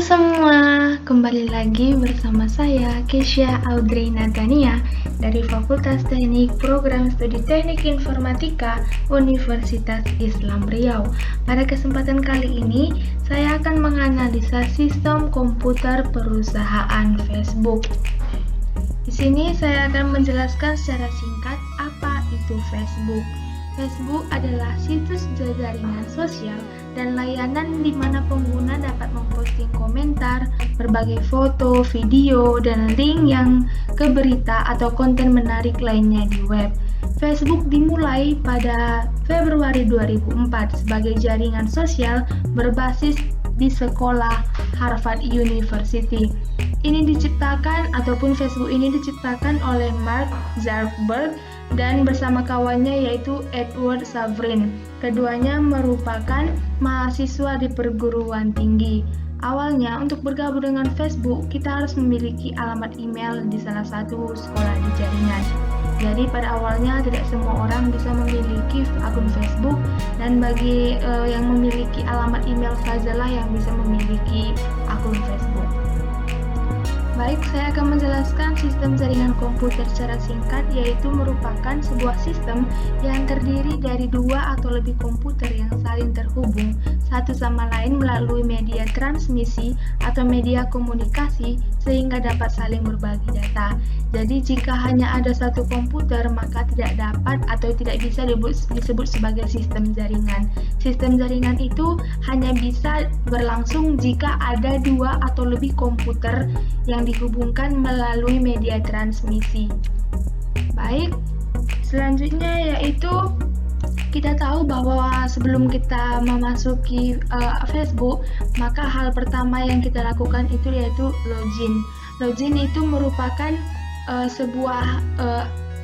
semua, kembali lagi bersama saya Kesha Audrey Natania dari Fakultas Teknik Program Studi Teknik Informatika Universitas Islam Riau. Pada kesempatan kali ini, saya akan menganalisa sistem komputer perusahaan Facebook. Di sini saya akan menjelaskan secara singkat apa itu Facebook. Facebook adalah situs jaringan sosial dan layanan di mana pengguna dapat memposting komentar, berbagai foto, video, dan link yang ke berita atau konten menarik lainnya di web. Facebook dimulai pada Februari 2004 sebagai jaringan sosial berbasis di sekolah Harvard University. Facebook ini diciptakan oleh Mark Zuckerberg dan bersama kawannya yaitu Edward Savrin. Keduanya merupakan mahasiswa di perguruan tinggi. Awalnya, untuk bergabung dengan Facebook, kita harus memiliki alamat email di salah satu sekolah di jaringan. Jadi pada awalnya tidak semua orang bisa memiliki akun Facebook, dan bagi yang memiliki alamat email sajalah yang bisa memiliki akun Facebook. Baik, saya akan menjelaskan sistem jaringan komputer secara singkat, yaitu merupakan sebuah sistem yang terdiri dari dua atau lebih komputer yang saling terhubung satu sama lain melalui media transmisi atau media komunikasi sehingga dapat saling berbagi data. Jadi jika hanya ada satu komputer, maka tidak dapat atau tidak bisa disebut sebagai sistem jaringan. Sistem jaringan itu hanya bisa berlangsung jika ada dua atau lebih komputer yang dihubungkan melalui media transmisi. Baik, selanjutnya yaitu kita tahu bahwa sebelum kita memasuki Facebook, maka hal pertama yang kita lakukan itu yaitu login. Login itu merupakan sebuah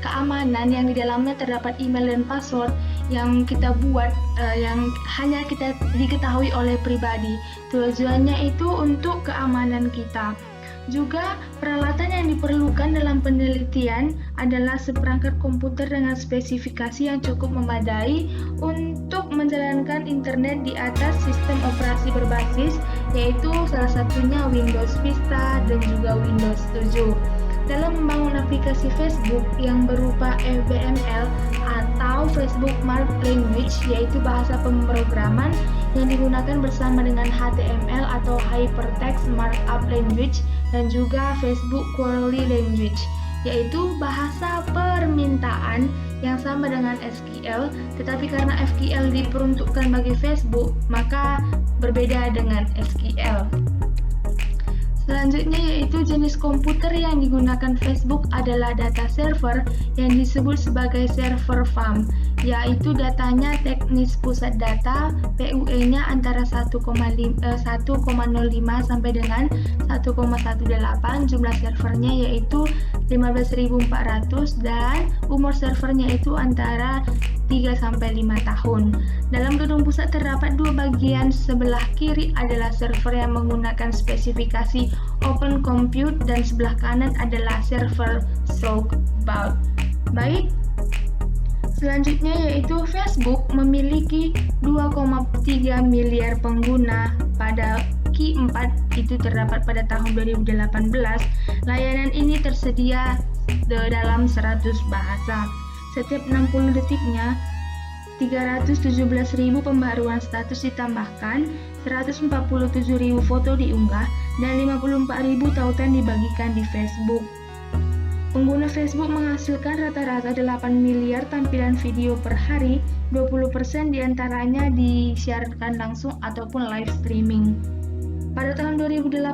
keamanan yang di dalamnya terdapat email dan password yang kita buat, yang hanya kita diketahui oleh pribadi. Tujuannya itu untuk keamanan kita. Juga peralatan yang diperlukan dalam penelitian adalah seperangkat komputer dengan spesifikasi yang cukup memadai untuk menjalankan internet di atas sistem operasi berbasis, yaitu salah satunya Windows Vista dan juga Windows 7. Dalam membangun aplikasi Facebook yang berupa FBML atau Facebook Markup Language, yaitu bahasa pemrograman yang digunakan bersama dengan HTML atau Hypertext Markup Language, dan juga Facebook Query Language, yaitu bahasa permintaan yang sama dengan SQL, tetapi karena SQL diperuntukkan bagi Facebook, maka berbeda dengan SQL. Selanjutnya yaitu jenis komputer yang digunakan Facebook adalah data server yang disebut sebagai server farm, yaitu datanya teknis pusat data, PUE-nya antara 1,05 sampai dengan 1,18, jumlah servernya yaitu 15.400 dan umur servernya itu antara 3 sampai 5 tahun. Dalam gedung pusat terdapat dua bagian, sebelah kiri adalah server yang menggunakan spesifikasi Open Compute dan sebelah kanan adalah server Slowbound. Baik, selanjutnya yaitu Facebook memiliki 2,3 miliar pengguna pada Q4 itu terdapat pada tahun 2018. Layanan ini tersedia dalam 100 bahasa. Setiap 60 detiknya, 317.000 pembaruan status ditambahkan, 147.000 foto diunggah, dan 54.000 tautan dibagikan di Facebook. Pengguna Facebook menghasilkan rata-rata 8 miliar tampilan video per hari, 20% diantaranya disiarkan langsung ataupun live streaming. Pada tahun 2018,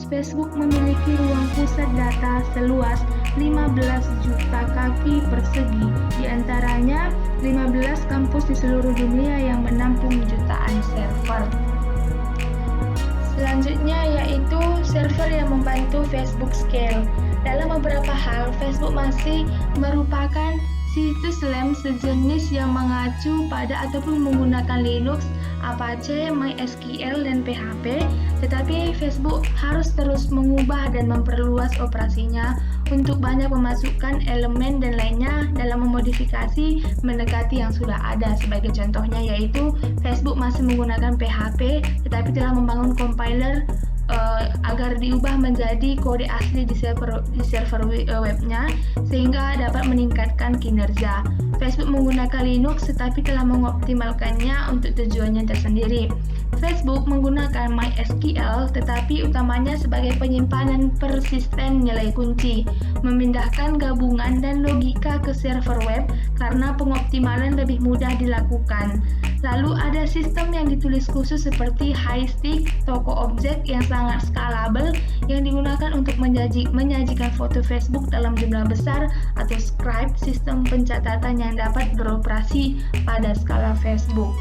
Facebook memiliki ruang pusat data seluas 15 juta kaki persegi, diantaranya 15 kampus di seluruh dunia yang menampung jutaan server. Selanjutnya yaitu server yang membantu Facebook scale. Dalam beberapa hal, Facebook masih merupakan situs lem sejenis yang mengacu pada ataupun menggunakan Linux, Apache, MySQL, dan PHP, tetapi Facebook harus terus mengubah dan memperluas operasinya untuk banyak memasukkan elemen dan lainnya dalam memodifikasi mendekati yang sudah ada. Sebagai contohnya yaitu Facebook masih menggunakan PHP tetapi telah membangun compiler agar diubah menjadi kode asli di server webnya sehingga dapat meningkatkan kinerja. Facebook menggunakan Linux tetapi telah mengoptimalkannya untuk tujuannya tersendiri. Facebook menggunakan MySQL tetapi utamanya sebagai penyimpanan persisten nilai kunci, memindahkan gabungan dan logika ke server web karena pengoptimalan lebih mudah dilakukan. Lalu ada sistem yang ditulis khusus seperti Highstick, toko objek yang sangat scalable yang digunakan untuk menyajikan foto Facebook dalam jumlah besar, atau Scribe, sistem pencatatan yang dapat beroperasi pada skala Facebook.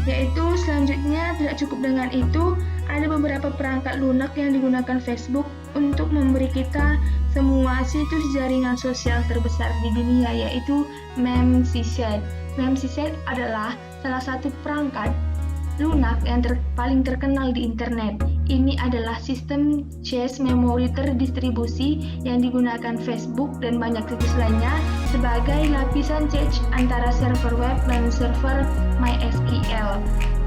Yaitu selanjutnya tidak cukup dengan itu, ada beberapa perangkat lunak yang digunakan Facebook untuk memberi kita semua situs jaringan sosial terbesar di dunia, yaitu Memsishet. Memsishet adalah salah satu perangkat lunak yang paling terkenal di internet. Ini adalah sistem cache memori terdistribusi yang digunakan Facebook dan banyak situs lainnya sebagai lapisan cache antara server web dan server MySQL.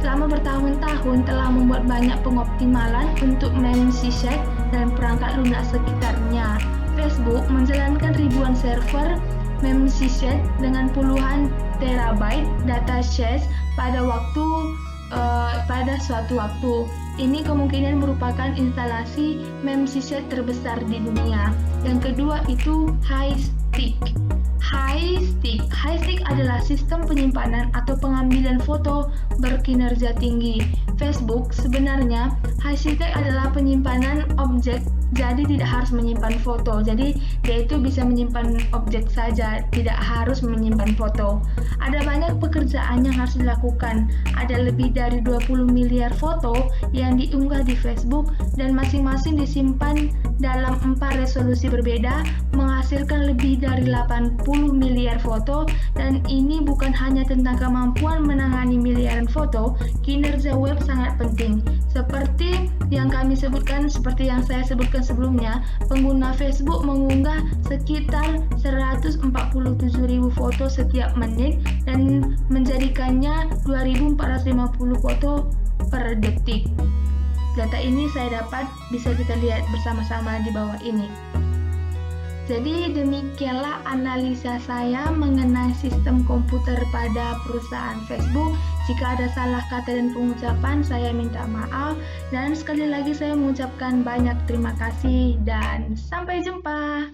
Selama bertahun-tahun telah membuat banyak pengoptimalan untuk Memsishet dan perangkat lunak sekitarnya. Facebook menjalankan ribuan server Memsishet dengan puluhan terabyte data cache pada suatu waktu. Ini kemungkinan merupakan instalasi Memsishet terbesar di dunia. Yang kedua itu Highstick. Highstick adalah sistem penyimpanan atau pengambilan foto berkinerja tinggi. Facebook sebenarnya Highstick adalah penyimpanan objek, jadi tidak harus menyimpan foto. Jadi dia itu bisa menyimpan objek saja, tidak harus menyimpan foto. Ada banyak pekerjaan yang harus dilakukan. Ada lebih dari 20 miliar foto yang diunggah di Facebook dan masing-masing disimpan dalam 4 resolusi berbeda, menghasilkan lebih dari 80 miliar foto. Dan ini bukan hanya tentang kemampuan menangani miliaran foto, kinerja web sangat penting. Seperti yang saya sebutkan sebelumnya, pengguna Facebook mengunggah sekitar 147.000 foto setiap menit dan menjadikannya 2.450 foto per detik. Data ini bisa kita lihat bersama-sama di bawah ini. Jadi demikianlah analisa saya mengenai sistem komputer pada perusahaan Facebook. Jika ada salah kata dan pengucapan, saya minta maaf. Dan sekali lagi saya mengucapkan banyak terima kasih dan sampai jumpa.